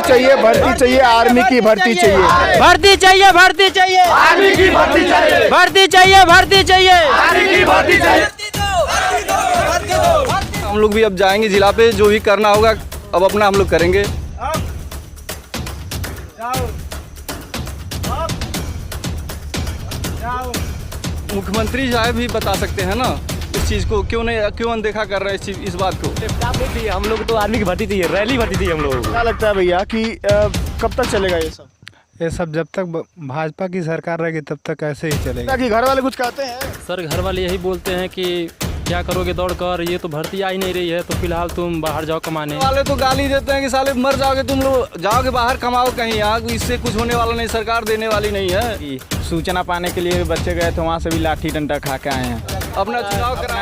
चाहिए, भर्ती चाहिए, आर्मी की भर्ती चाहिए, भर्ती चाहिए, भर्ती चाहिए, आर्मी की भर्ती चाहिए, भर्ती चाहिए, भर्ती चाहिए, आर्मी की भर्ती चाहिए। हम लोग भी अब जाएंगे जिला पे, जो भी करना होगा अब अपना हम लोग करेंगे। मुख्यमंत्री साहब भी बता सकते हैं ना इस चीज़ को, क्यों अनदेखा कर रहे हैं इस बात को। हम लोग तो आर्मी की भर्ती चाहिए, रैली भर्ती चाहिए हम लोगों को। क्या लगता है भैया कि कब तक चलेगा ये सब? ये सब जब तक भाजपा की सरकार रहेगी तब तक ऐसे ही चलेगा। कि घर वाले कुछ कहते हैं? सर घर वाले यही बोलते हैं कि क्या करोगे दौड़ कर, ये तो भर्ती आ ही नहीं रही है, तो फिलहाल तुम बाहर जाओ कमाने। वाले तो गाली देते हैं कि साले मर जाओगे तुम लोग, जाओगे बाहर कमाओ कहीं, यहाँ इससे कुछ होने वाला नहीं, सरकार देने वाली नहीं है। सूचना पाने के लिए बच्चे गए थे, वहाँ से भी लाठी डंडा खा के आए हैं। अपना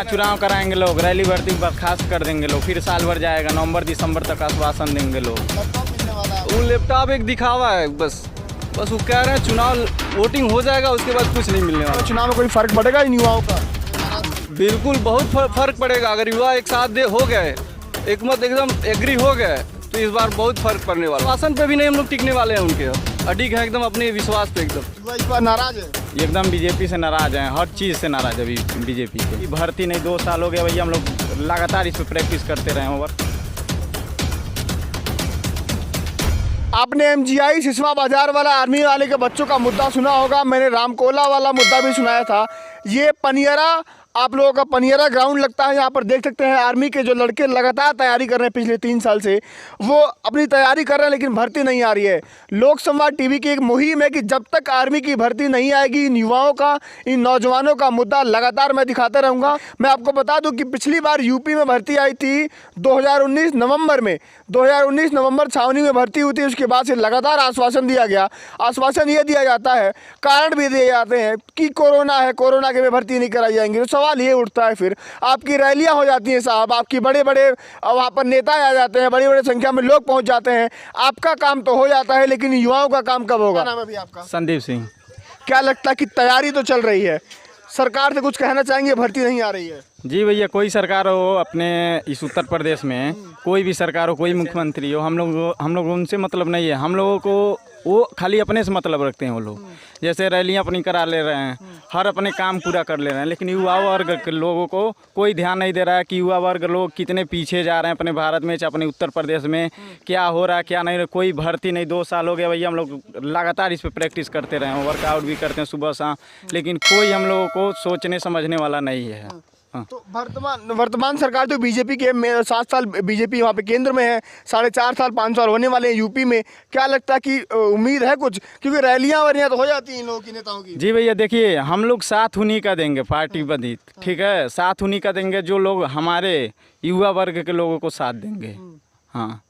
चुनाव कराएंगे लोग, रैली भर्ती बर्खास्त कर देंगे लोग, फिर साल भर जाएगा, नवंबर दिसंबर तक आश्वासन देंगे लोग। वो लैपटॉप एक दिखावा है, बस वो कह रहे हैं चुनाव वोटिंग हो जाएगा उसके बाद कुछ नहीं मिलने वाला। चुनाव में कोई फर्क पड़ेगा इन युवाओं का? बिल्कुल बहुत फर्क पड़ेगा। अगर युवा एक साथ हो गए, एक मत एकदम एग्री हो गए, तो इस बार बहुत फर्क पड़ने वाला। शासन पे भी नहीं हम लोग टिकने वाले हैं उनके, अडिग है एकदम अपने विश्वास पे एकदम। इस बार नाराज है एकदम बीजेपी से नाराज हैं, हर चीज़ से नाराज है बीजेपी से। भर्ती नहीं, 2 साल हो गया भैया, हम लोग लगातार इस पर प्रैक्टिस करते रहे हैं। आपने एमजीआई सिसवा बाजार वाला आर्मी वाले के बच्चों का मुद्दा सुना होगा, मैंने रामकोला वाला मुद्दा भी सुनाया था। ये पनियरा, आप लोगों का पनियरा ग्राउंड लगता है, यहाँ पर देख सकते हैं आर्मी के जो लड़के लगातार तैयारी कर रहे हैं पिछले 3 साल से, वो अपनी तैयारी कर रहे हैं लेकिन भर्ती नहीं आ रही है। लोक संवाद टीवी की एक मुहिम है कि जब तक आर्मी की भर्ती नहीं आएगी, इन युवाओं का, इन नौजवानों का मुद्दा लगातार मैं दिखाता रहूँगा। मैं आपको बता दूँ कि पिछली बार यूपी में भर्ती आई थी 2019 नवंबर में, 2019 नवंबर छावनी में भर्ती हुई थी। उसके बाद से लगातार आश्वासन दिया गया, आश्वासन ये दिया जाता है, कारण भी दिए जाते हैं कि कोरोना है, कोरोना के में भर्ती नहीं कराई जाएंगी। तो सवाल ये उठता है, फिर आपकी रैलियां हो जाती हैं साहब, आपकी बड़े बड़े वहाँ पर नेता आ जाते हैं, बड़ी बड़ी संख्या में लोग पहुँच जाते हैं, आपका काम तो हो जाता है, लेकिन युवाओं का काम कब होगा? नाम है अभी आपका? संदीप सिंह। क्या लगता है कि तैयारी तो चल रही है, सरकार से कुछ कहना चाहेंगे, भर्ती नहीं आ रही है? जी भैया, कोई सरकार हो अपने इस उत्तर प्रदेश में, कोई भी सरकार हो, कोई मुख्यमंत्री हो, हम लोग उनसे मतलब नहीं है। हम लोगों को वो खाली अपने से मतलब रखते हैं। वो लोग जैसे रैलियां अपनी करा ले रहे हैं, हर अपने काम पूरा कर ले रहे हैं, लेकिन युवा वर्ग के लोगों को कोई ध्यान नहीं दे रहा है कि युवा वर्ग लोग कितने पीछे जा रहे हैं अपने भारत में, अपने उत्तर प्रदेश में क्या हो रहा है क्या नहीं। कोई भर्ती नहीं, 2 साल हो गया भैया, हम लोग लगातार इस पर प्रैक्टिस करते रहे हैं, वर्कआउट भी करते हैं सुबह शाम, लेकिन कोई हम लोगों को सोचने समझने वाला नहीं है। तो वर्तमान सरकार तो बीजेपी के 7 साल बीजेपी वहाँ पे केंद्र में है, 4.5 साल 5 साल होने वाले हैं यूपी में। क्या लगता है कि उम्मीद है कुछ, क्योंकि रैलियाँ वैलियाँ तो हो जाती हैं इन लोगों की, नेताओं की? जी भैया देखिए, हम लोग साथ उन्हीं का देंगे, पार्टी बंदी, ठीक है, साथ उन्हीं का देंगे जो लोग हमारे युवा वर्ग के लोगों को साथ देंगे। हाँ,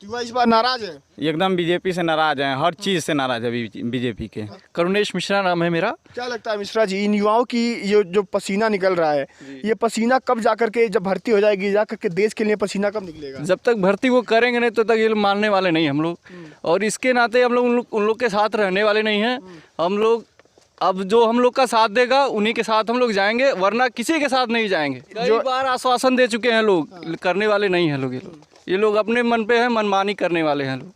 युवा इस बार नाराज है, एकदम बीजेपी से नाराज हैं, हर चीज़ से नाराज है बीजेपी के। करुणेश मिश्रा नाम है मेरा। क्या लगता है मिश्रा जी, इन युवाओं की ये जो पसीना निकल रहा है, ये पसीना कब जाकर के, जब भर्ती हो जाएगी जाकर के देश के लिए पसीना कब निकलेगा? जब तक भर्ती वो करेंगे नहीं तो तक ये मानने वाले नहीं हम लोग, और इसके नाते हम लोग उन लोग के साथ रहने वाले नहीं हैं। हम लोग अब जो हम लोग का साथ देगा उन्हीं के साथ हम लोग जाएंगे, वरना किसी के साथ नहीं जाएंगे। कई बार आश्वासन दे चुके हैं लोग, करने वाले नहीं हैं लोग। ये लोग अपने मन पे है, मनमानी करने वाले हैं लोग,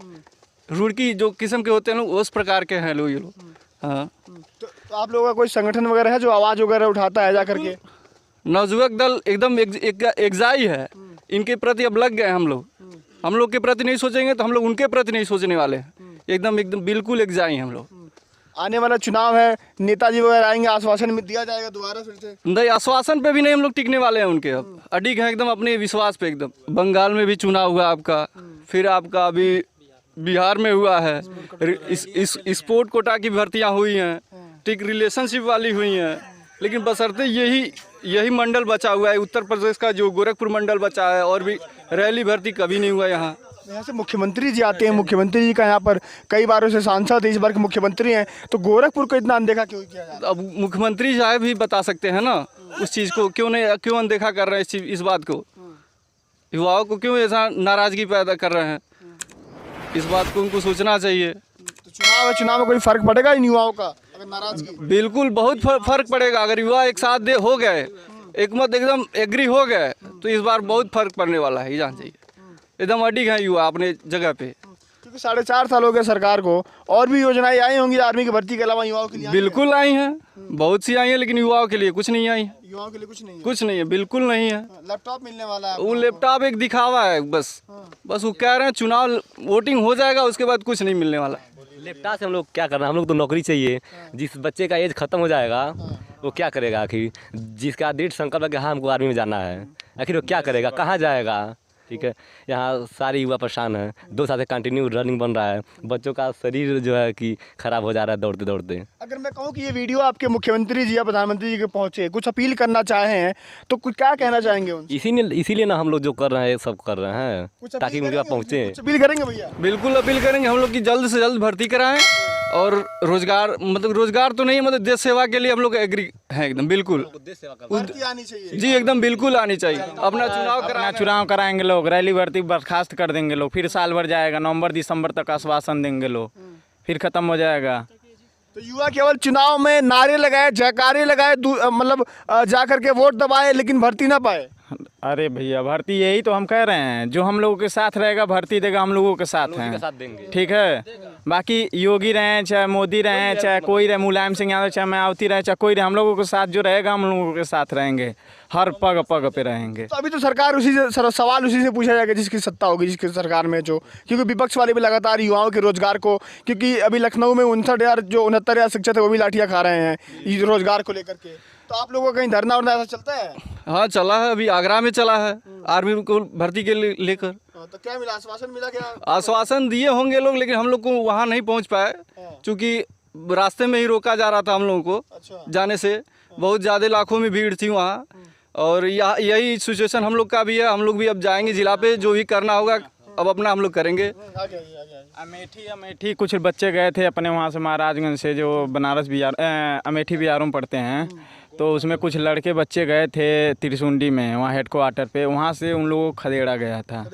रुड़की जो किस्म के होते हैं लोग, उस प्रकार के हैं लोग ये लोग। हाँ, तो आप लोगों का कोई संगठन वगैरह है जो आवाज़ वगैरह उठाता है जाकर के? नवयुवक दल एकदम एग्जाई है, इनके प्रति अब लग गए हम लोग के प्रति नहीं सोचेंगे तो हम लोग उनके प्रति नहीं सोचने वाले हैं। एकदम बिल्कुल एग्जाई हम लोग। आने वाला चुनाव है, नेताजी वगैरह आएंगे, आश्वासन में दिया जाएगा दोबारा फिर से? नहीं, आश्वासन पे भी नहीं हम लोग टिकने वाले हैं उनके, अब अडिग है एकदम अपने विश्वास पे एकदम। बंगाल में भी चुनाव हुआ आपका, फिर आपका अभी बिहार में हुआ है, इस स्पोर्ट कोटा की भर्तियां हुई हैं, ठीक, रिलेशनशिप वाली हुई हैं, लेकिन बशर्ते यही मंडल बचा हुआ है उत्तर प्रदेश का, जो गोरखपुर मंडल बचा है, और भी रैली भर्ती कभी नहीं हुआ यहाँ। यहाँ से मुख्यमंत्री जी आते हैं, मुख्यमंत्री जी का यहाँ पर कई बारों से सांसद, इस बार के मुख्यमंत्री हैं, तो गोरखपुर को इतना अनदेखा क्यों किया जाता है? अब मुख्यमंत्री साहब भी बता सकते हैं ना उस चीज़ को, क्यों अनदेखा कर रहे हैं इस बात को, युवाओं को क्यों ऐसा नाराज़गी पैदा कर रहे हैं, इस बात को उनको सोचना चाहिए। तो चुनाव में कोई फर्क पड़ेगा इन युवाओं का अगर नाराजगी? बिल्कुल बहुत फर्क पड़ेगा। अगर युवा एक साथ हो गए, एक मत एकदम एग्री हो गए, तो इस बार बहुत फर्क पड़ने वाला है, ये जान चाहिए। एकदम अडिग है युवा अपने जगह पे। क्योंकि 4.5 साल हो गए सरकार को, और भी योजनाएं आई होंगी आर्मी की भर्ती के अलावा युवाओं के लिए? बिल्कुल आई हैं, बहुत सी आई हैं, लेकिन युवाओं के लिए कुछ नहीं आई। युवाओं के लिए कुछ नहीं है? कुछ नहीं है, बिल्कुल नहीं है। लैपटॉप मिलने वाला है वो लैपटॉप एक दिखावा है बस। बस वो कह रहे हैं चुनाव वोटिंग हो जाएगा, उसके बाद कुछ नहीं मिलने वाला। लैपटॉप से हम लोग क्या करना, हम लोग तो नौकरी चाहिए। जिस बच्चे का एज खत्म हो जाएगा वो क्या करेगा आखिर? जिसका दृढ़ संकल्प है कि हाँ हमको आर्मी में जाना है, आखिर वो क्या करेगा, कहाँ जाएगा? ठीक है, यहाँ सारे युवा परेशान हैं। 2 साल से कंटिन्यू रनिंग बन रहा है, बच्चों का शरीर जो है कि खराब हो जा रहा है दौड़ते दौड़ते। अगर मैं कहूँ कि ये वीडियो आपके मुख्यमंत्री जी या प्रधानमंत्री जी के पहुँचे, कुछ अपील करना चाहे तो कुछ क्या कहना चाहेंगे उनसे? इसीलिए ना हम लोग जो कर रहे हैं सब कर रहे हैं, कुछ अपील ताकि उनके पास करेंगे? पहुँचे। कुछ अपील करेंगे भैया? बिल्कुल अपील करेंगे हम लोग की जल्द से जल्द भर्ती कराएं, और रोजगार, मतलब रोजगार तो नहीं, मतलब देश सेवा के लिए हम लोग एग्री हैं एकदम, बिल्कुल भर्ती आनी चाहिए जी, एकदम बिल्कुल आनी चाहिए। अपना चुनाव अपना चुनाव कराएंगे लोग, रैली भर्ती बर्खास्त कर देंगे लोग, फिर साल भर जाएगा, नवंबर दिसंबर तक आश्वासन देंगे लोग, फिर खत्म हो जाएगा। तो युवा केवल चुनाव में नारे लगाए, जयकारे लगाए, मतलब जा करके वोट दबाए, लेकिन भर्ती ना पाए। अरे भैया भर्ती यही तो हम कह रहे हैं, जो हम लोगों के साथ रहेगा भर्ती देगा, हम लोगों के साथ हैं, ठीक है। बाकी योगी रहे चाहे मोदी रहे चाहे कोई रहे, मुलायम सिंह यादव चाहे मायावती रहे चाहे कोई रहे, हम लोगों के साथ जो रहेगा हम लोगों के साथ रहेंगे, हर पग पग पे रहेंगे। तो अभी तो सरकार उसी से सवाल उसी से पूछा जाएगा जिसकी सत्ता होगी, जिसकी सरकार में जो, क्योंकि विपक्ष वाले भी लगातार युवाओं के रोजगार को, क्योंकि अभी लखनऊ में 69,000 शिक्षक है वो भी लाठियाँ खा रहे हैं रोजगार को लेकर के। तो आप लोगों का कहीं धरना वरना ऐसा चलता है? हाँ चला है, अभी आगरा में चला है आर्मी को भर्ती के लेकर। तो क्या मिला, आश्वासन मिला क्या? आश्वासन दिए होंगे लोग, लेकिन हम लोग को वहाँ नहीं पहुँच पाए, क्योंकि रास्ते में ही रोका जा रहा था हम लोगों को जाने से। बहुत ज़्यादा लाखों में भीड़ थी वहाँ, और यही सिचुएशन हम लोग का भी है। हम लोग भी अब जाएंगे जिला पे, जो भी करना होगा अब अपना हम लोग करेंगे। अमेठी कुछ बच्चे गए थे अपने वहाँ से, महाराजगंज से, जो बनारस अमेठी बिहारों में पढ़ते हैं, तो उसमें कुछ लड़के बच्चे गए थे त्रिशुंडी में, वहाँ हेडक्वार्टर पे, वहाँ से उन लोगों को खदेड़ा गया था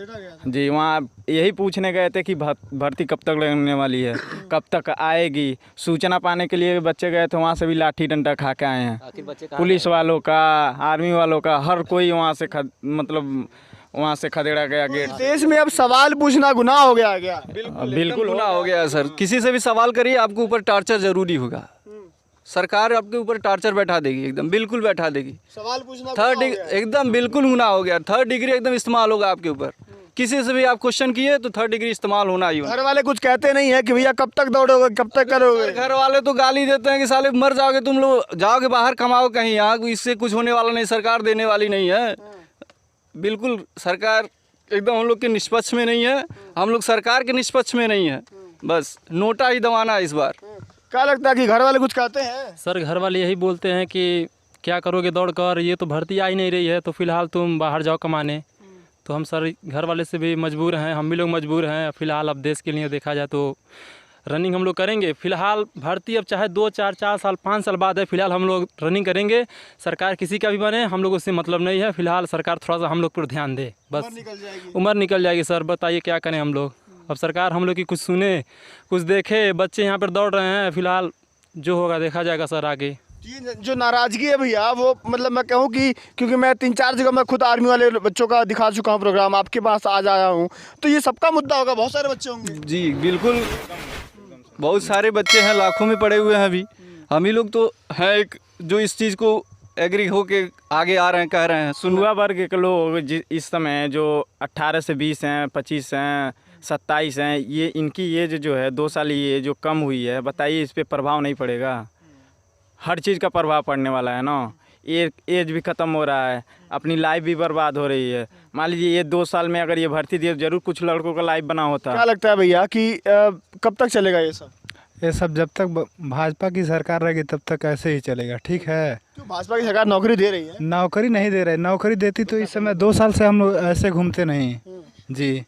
जी। वहाँ यही पूछने गए थे कि भर्ती कब तक लगने वाली है, कब तक आएगी, सूचना पाने के लिए बच्चे गए थे। वहाँ से भी लाठी डंडा खा के आए हैं, पुलिस वालों का, आर्मी वालों का, हर कोई वहाँ से मतलब वहाँ से खदेड़ा गया गेट। देश में अब सवाल पूछना गुनाह हो गया क्या? बिल्कुल गुनाह हो गया सर। किसी से भी सवाल करिए, आपके ऊपर टार्चर जरूरी होगा। सरकार आपके ऊपर टार्चर बैठा देगी, एकदम बिल्कुल बैठा देगी। सवाल पूछना थर्ड एकदम बिल्कुल गुनाह हो गया। 3rd डिग्री एकदम इस्तेमाल होगा आपके ऊपर। किसी से भी आप क्वेश्चन किए तो 3rd डिग्री इस्तेमाल होना ही होगा। घर वाले कुछ कहते नहीं है कि भैया कब तक दौड़ोगे, कब तक करोगे? घर वाले तो गाली देते हैं कि साले मर जाओगे तुम लोग, जाओगे बाहर कमाओ कहीं, यहाँ इससे कुछ होने वाला नहीं, सरकार देने वाली नहीं है। बिल्कुल सरकार एकदम हम लोग के निष्पक्ष में नहीं है, हम लोग सरकार के निष्पक्ष में नहीं है, बस नोटा ही दबाना है इस बार। क्या लगता है कि घर वाले कुछ कहते हैं? सर घर वाले यही बोलते हैं कि क्या करोगे दौड़ कर, ये तो भर्ती आ ही नहीं रही है, तो फिलहाल तुम बाहर जाओ कमाने। तो हम सर घर वाले से भी मजबूर हैं, हम भी लोग मजबूर हैं। फिलहाल अब देश के लिए देखा जाए तो रनिंग हम लोग करेंगे। फिलहाल भर्ती अब चाहे 2, 4, 4 साल 5 साल बाद है, फिलहाल हम लोग रनिंग करेंगे। सरकार किसी का भी बने, हम लोग उससे मतलब नहीं है। फिलहाल सरकार थोड़ा सा हम लोग पर ध्यान दे, बस उम्र निकल जाएगी सर। बताइए क्या करें हम लोग? अब सरकार हम लोग की कुछ सुने, कुछ देखे। बच्चे यहाँ पर दौड़ रहे हैं, फिलहाल जो होगा देखा जाएगा सर आगे। ये जो नाराज़गी है भैया, वो मतलब मैं कहूँ कि क्योंकि मैं 3-4 जगह मैं खुद आर्मी वाले बच्चों का दिखा चुका हूँ प्रोग्राम, आपके पास आज आया हूँ, तो ये सबका मुद्दा होगा, बहुत सारे बच्चे होंगे। जी बिल्कुल, बहुत सारे बच्चे हैं, लाखों में पड़े हुए हैं अभी। हम ही लोग तो हैं एक जो इस चीज़ को एग्री होके आगे आ रहे हैं, कह रहे हैं। युवा वर्ग के लोग इस समय जो 18 से 20 हैं, 25 हैं, 27 हैं, ये इनकी एज जो है 2 साल ये जो कम हुई है, बताइए इस पे प्रभाव नहीं पड़ेगा? हर चीज़ का प्रभाव पड़ने वाला है ना। एज भी ख़त्म हो रहा है, अपनी लाइफ भी बर्बाद हो रही है। मान लीजिए ये 2 साल में अगर ये भर्ती दी, जरूर कुछ लड़कों का लाइफ बना होता। क्या लगता है भैया कि कब तक चलेगा ये सब? ये सब जब तक भाजपा की सरकार रहेगी तब तक ऐसे ही चलेगा, ठीक है। क्यों भाजपा की सरकार नौकरी दे रही है? नौकरी नहीं दे रहे, नौकरी देती तो इस समय 2 साल से हम लोग ऐसे घूमते नहीं जी।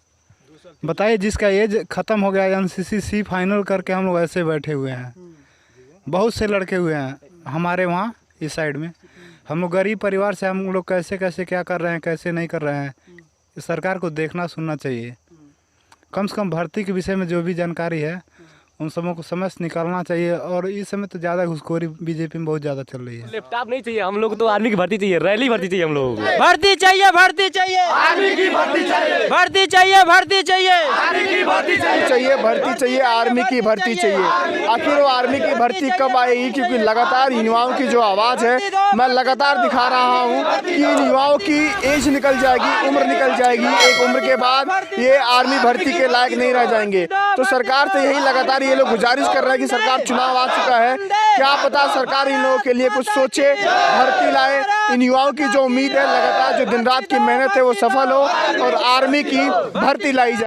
बताइए जिसका एज ख़त्म हो गया, NCC फाइनल करके हम लोग ऐसे बैठे हुए हैं। बहुत से लड़के हुए हैं हमारे वहाँ इस साइड में। हम लोग गरीब परिवार से, हम लोग कैसे कैसे क्या कर रहे हैं, कैसे नहीं कर रहे हैं, सरकार को देखना सुनना चाहिए। कम से कम भर्ती के विषय में जो भी जानकारी है उन सबों को समय से निकालना चाहिए। और इस समय तो ज़्यादा घुसखोरी बीजेपी में बहुत ज़्यादा चल रही है। लैपटॉप नहीं चाहिए हम लोग, तो आर्मी की भर्ती चाहिए, रैली भर्ती चाहिए हम लोग। भर्ती चाहिए, भर्ती चाहिए, आर्मी की भर्ती चाहिए। भर्ती चाहिए, भर्ती चाहिए, आर्मी की भर्ती चाहिए। भर्ती चाहिए, आर्मी की भर्ती चाहिए। आखिर वो आर्मी की भर्ती कब आएगी? क्योंकि लगातार युवाओं की जो आवाज़ है, मैं लगातार दिखा रहा हूँ कि इन युवाओं की एज निकल जाएगी, उम्र निकल जाएगी। एक उम्र के बाद ये आर्मी भर्ती के लायक नहीं रह जाएंगे। तो सरकार से यही लगातार ये लोग गुजारिश कर रहे हैं कि सरकार चुनाव आ चुका है, क्या पता सरकार इन लोगों के लिए कुछ सोचे, भर्ती लाए। इन युवाओं की जो उम्मीद है, लगातार जो दिन रात की मेहनत है वो सफल हो और आर्मी की भर्ती लाई जाए।